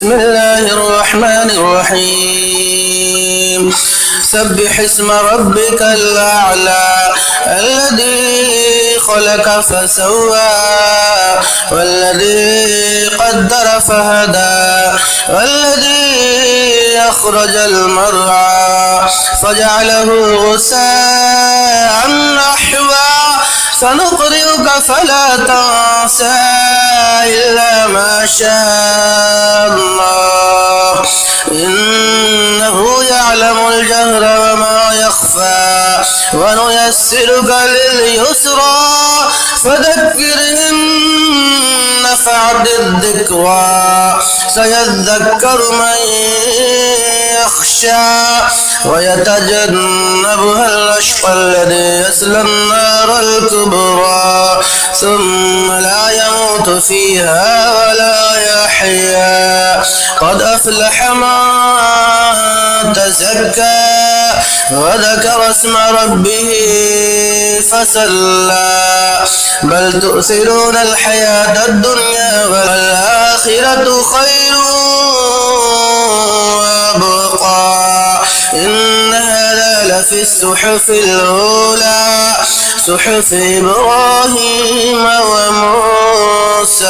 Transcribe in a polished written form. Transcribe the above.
بسم الله الرحمن الرحيم سبح اسم ربك الأعلى الذي خلق فسوى والذي قدر فهدى والذي أخرج المرعى فجعله غثاء نحوا سنقرئك فلا تنسى إلا ما شاء الله إنه يعلم الجهر وما يخفى ونيسرك لليسرى فذكر إن نفعت الذكرى سيذكر من يخشى ويتجنبها الأشقى الذي يصلى النار الكبرى ثم لا يموت فيها ولا يحيا قد أفلح من تزكى وذكر اسم ربه فصلى بل تؤثرون الحياة الدنيا والآخرة خير وأبقى إن هذا لفي الصحف الأولى صحف إبراهيم وموسى.